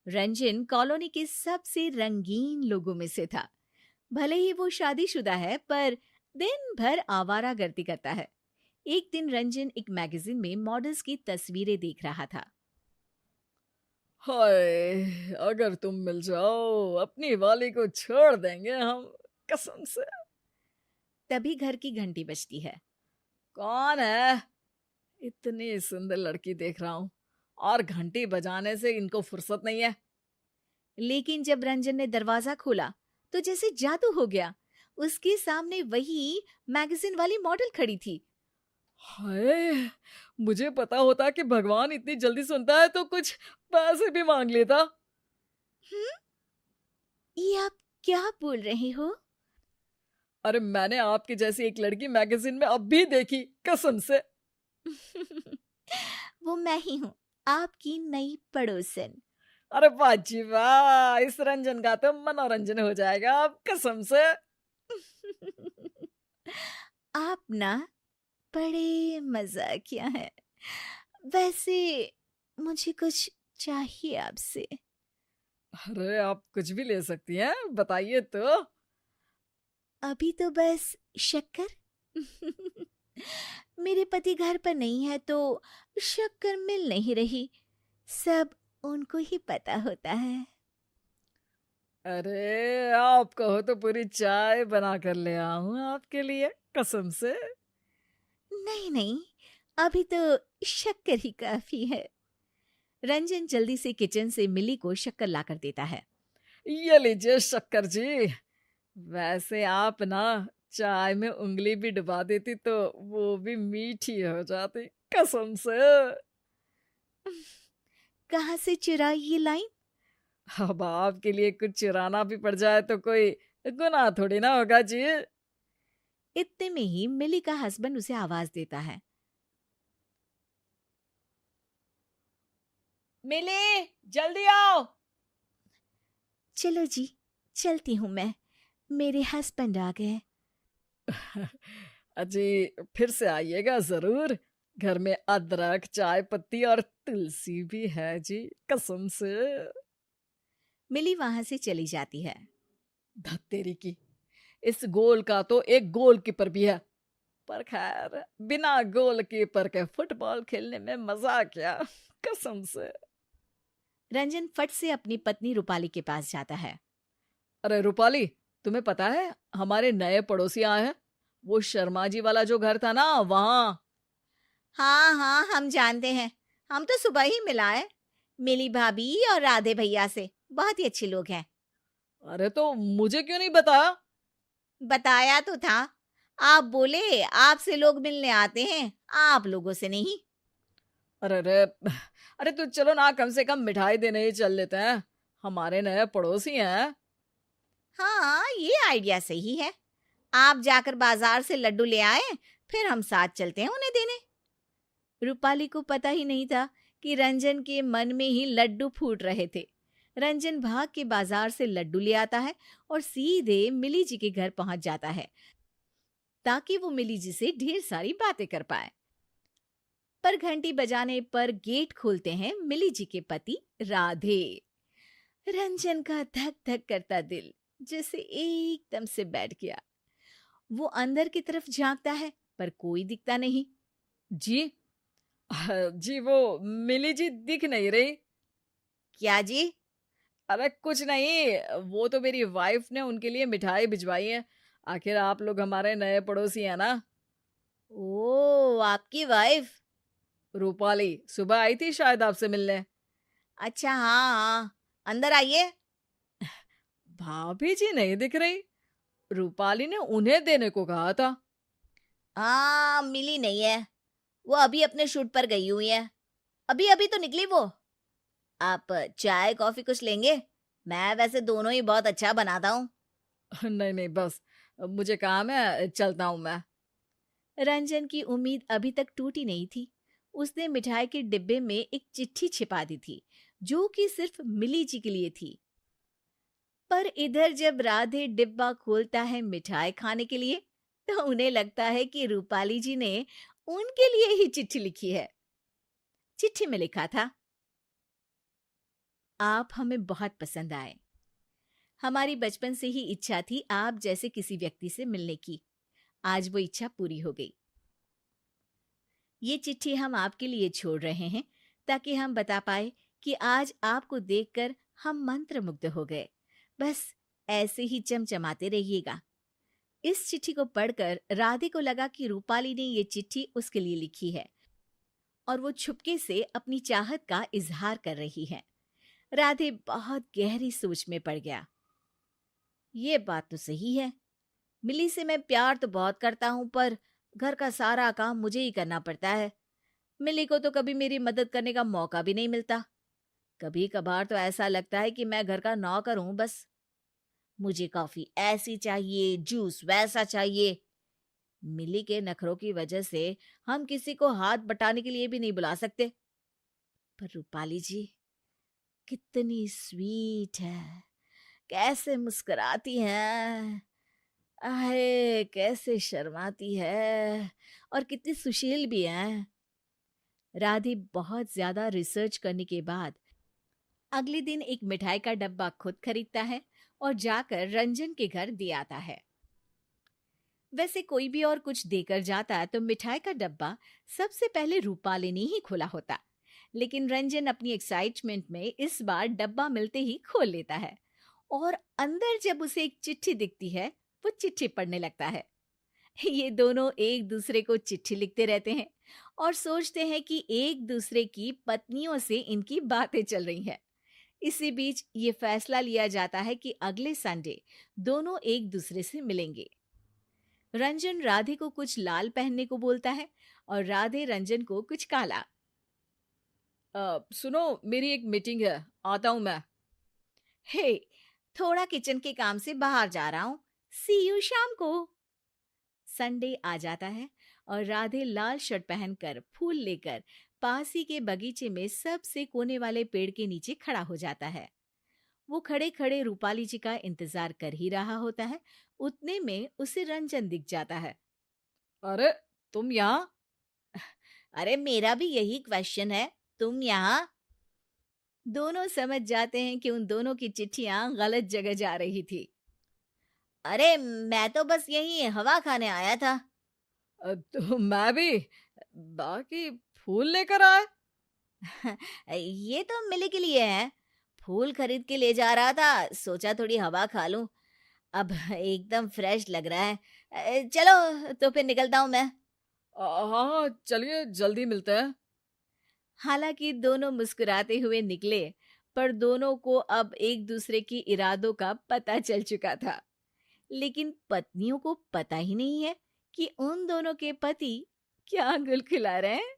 Ranjan colony के सबसे रंगीन लोगों में से था। भले ही वो शादीशुदा है, पर दिन भर आवारागर्दी करता है। एक दिन रंजन एक मैगजीन में मॉडल्स की तस्वीरें देख रहा था। हाय, अगर तुम मिल जाओ अपनी वाली को छोड़ देंगे हम, कसम से। तभी घर की घंटी बजती है। कौन है? इतनी सुंदर लड़की देख रहा हूँ और घंटी बजाने से इनको फुर्सत नहीं है। लेकिन जब रंजन ने दरवाजा खोला तो जैसे जादू हो गया। उसके सामने वही मैगजीन वाली मॉडल खड़ी थी। हाय, मुझे पता होता कि भगवान इतनी जल्दी सुनता है तो कुछ पैसे भी मांग लेता। हम्म, ये आप क्या बोल रहे हो? अरे मैंने आपकी जैसी एक लड़की मैगजीन में अब भी देखी, कसम से। वो मैं ही हूँ, आपकी नई पड़ोसन। अरे वाह जी वाह, इस रंजन का तो मनोरंजन हो जाएगा अब, कसम से। आप ना बड़े मजाकिया हैं। वैसे मुझे कुछ चाहिए आपसे। अरे आप कुछ भी ले सकती हैं, बताइए तो। अभी तो बस शक्कर। मेरे पति घर पर नहीं है तो शक्कर मिल नहीं रही। सब उनको ही पता होता है। अरे आप कहो तो पूरी चाय बना कर ले आऊं आपके लिए, कसम से। नहीं नहीं, अभी तो शक्कर ही काफी है। रंजन जल्दी से किचन से मिली को शक्कर लाकर देता है। ये लीजिए शक्कर जी। वैसे आप ना चाय में उंगली भी डुबा देती तो वो भी मीठी हो जाती, कसम से। कहाँ से चुराई ये लाइन? अब आपके लिए कुछ चुराना भी पड़ जाए तो कोई गुनाह थोड़ी ना होगा जी। इतने में ही मिली का हस्बैंड उसे आवाज देता है। मिली, जल्दी आओ। चलो जी, चलती हूँ मैं, मेरे हस्बैंड आ गए। अजी, फिर से आइएगा जरूर। घर में अदरक, चाय पत्ती और तुलसी भी है जी, कसम से। मिली वहां से चली जाती है। धत्तेरी की, इस गोल का तो एक गोलकीपर भी है। पर खैर, बिना गोलकीपर के फुटबॉल खेलने में मजा क्या, कसम से। रंजन फट से अपनी पत्नी रूपाली के पास जाता है। अरे रूपाली, तुम्हें पता है हमारे नए पड़ोसी आए हैं? वो शर्मा जी वाला जो घर था ना, वहां। हाँ हाँ, हम जानते हैं। हम तो सुबह ही मिला है, मिली भाभी और राधे भैया से। बहुत ही अच्छे लोग हैं। अरे तो मुझे क्यों नहीं बताया? बताया तो था, आप बोले आपसे लोग मिलने आते हैं, आप लोगों से नहीं। अरे रे, अरे तो चलो ना, कम से कम मिठाई देने ही चल लेते हैं। हमारे नए पड़ोसी हैं। हाँ, ये आइडिया सही है। आप जाकर बाजार से लड्डू ले आए, फिर हम साथ चलते हैं उन्हें देने। रूपाली को पता ही नहीं था कि रंजन के मन में ही लड्डू फूट रहे थे। रंजन भाग के बाजार से लड्डू ले आता है और सीधे मिली जी के घर पहुंच जाता है, ताकि वो मिली जी से ढेर सारी बातें कर पाए। पर घंटी बजाने पर गेट खोलते हैं मिली जी के पति राधे। रंजन का धक धक करता दिल जैसे एकदम से बैठ गया। वो अंदर की तरफ झांकता है, पर कोई दिखता नहीं। जी, जी वो मिली जी दिख नहीं रही। क्या जी? अरे कुछ नहीं, वो तो मेरी वाइफ ने उनके लिए मिठाई भिजवाई है। आखिर आप लोग हमारे नए पड़ोसी हैं ना। ओ, आपकी वाइफ? रूपाली सुबह आई थी शायद आपसे मिलने। अच्छा, हाँ हाँ, अंदर आइए। भाभी जी नहीं दिख रही। रूपाली ने उन्हें देने को कहा था। हाँ, मिली नहीं है। वो अभी अपने शूट पर गई हुई है। अभी अभी तो निकली वो। आप चाय कॉफी कुछ लेंगे? मैं वैसे दोनों ही बहुत अच्छा बनाता हूँ। नहीं नहीं, बस मुझे काम है, चलता हूं मैं। रंजन की उम्मीद अभी तक टूटी नहीं थी। उसने मिठाई के डिब्बे में एक चिट्ठी छिपा दी थी, जो कि सिर्फ मिली जी के लिए थी। पर इधर जब राधे डिब्बा खोलता है मिठाई खाने के लिए, तो उन्हें लगता है कि रूपाली जी ने उनके लिए ही चिट्ठी लिखी है। चिट्ठी में लिखा था, आप हमें बहुत पसंद आए। हमारी बचपन से ही इच्छा थी आप जैसे किसी व्यक्ति से मिलने की। आज वो इच्छा पूरी हो गई। ये चिट्ठी हम आपके लिए छोड़ रहे हैं ताकि हम बता पाए कि आज आपको देखकर हम मंत्रमुग्ध हो गए। बस ऐसे ही चमचमाते रहिएगा। इस चिट्ठी को पढ़कर राधे को लगा कि रूपाली ने ये चिट्ठी उसके लिए लिखी है और वो छुपके से अपनी चाहत का इजहार कर रही है। राधे बहुत गहरी सोच में पड़ गया। ये बात तो सही है, मिली से मैं प्यार तो बहुत करता हूं, पर घर का सारा काम मुझे ही करना पड़ता है। मिली को तो कभी मेरी मदद करने का मौका भी नहीं मिलता। कभी कभार तो ऐसा लगता है कि मैं घर का नौकर हूं बस। मुझे कॉफी ऐसी चाहिए, जूस वैसा चाहिए। मिली के नखरों की वजह से हम किसी को हाथ बटाने के लिए भी नहीं बुला सकते। पर रूपाली जी कितनी स्वीट है, कैसे मुस्कुराती है, आहे कैसे शर्माती है, और कितनी सुशील भी है। राधे बहुत ज्यादा रिसर्च करने के बाद अगले दिन एक मिठाई का डब्बा खुद खरीदता है और जाकर रंजन के घर दे आता है। वैसे कोई भी और कुछ देकर जाता तो मिठाई का डब्बा सबसे पहले रूपाली ने ही खोला होता, लेकिन रंजन अपनी एक्साइटमेंट में इस बार डब्बा मिलते ही खोल लेता है और अंदर जब उसे एक चिट्ठी दिखती है वो चिट्ठी पढ़ने लगता है। ये दोनों एक दूसरे को चिट्ठी लिखते रहते हैं और सोचते हैं कि एक दूसरे की पत्नियों से इनकी बातें चल रही हैं। इसी बीच ये फैसला लिया जाता है कि अगले संडे दोनों एक दूसरे से मिलेंगे। रंजन राधे को कुछ लाल पहनने को बोलता है और राधे रंजन को कुछ काला। सुनो, मेरी एक मीटिंग है, आता हूं मैं। हे, थोड़ा किचन के काम से बाहर जा रहा हूँ, सी यू शाम को। संडे आ जाता है और राधे लाल शर्ट पहनकर फूल लेकर पास ही के बगीचे में सबसे कोने वाले पेड़ के नीचे खड़ा हो जाता है। वो खड़े खड़े रूपाली जी का इंतजार कर ही रहा होता है। उतने में उसे रंजन दिख जाता है। अरे, तुम यहाँ? अरे मेरा भी यही क्वेश्चन है, तुम यहाँ? दोनों समझ जाते हैं कि उन दोनों की चिट्ठियां गलत जगह जा रही थी। अरे मैं तो बस यही हवा खाने आया था। तो मैं भी। बाकी फूल लेकर आए? ये तो मिली के लिए है, फूल खरीद के ले जा रहा था, सोचा थोड़ी हवा खा लूं। अब एकदम फ्रेश लग रहा है। चलो तो फिर निकलता हूं मैं। हाँ हाँ, चलिए जल्दी मिलते हैं। हालांकि दोनों मुस्कुराते हुए निकले, पर दोनों को अब एक दूसरे की इरादों का पता चल चुका था। लेकिन पत्नियों को पता ही नहीं है कि उन दोनों के पति क्या गुल खिला रहे हैं।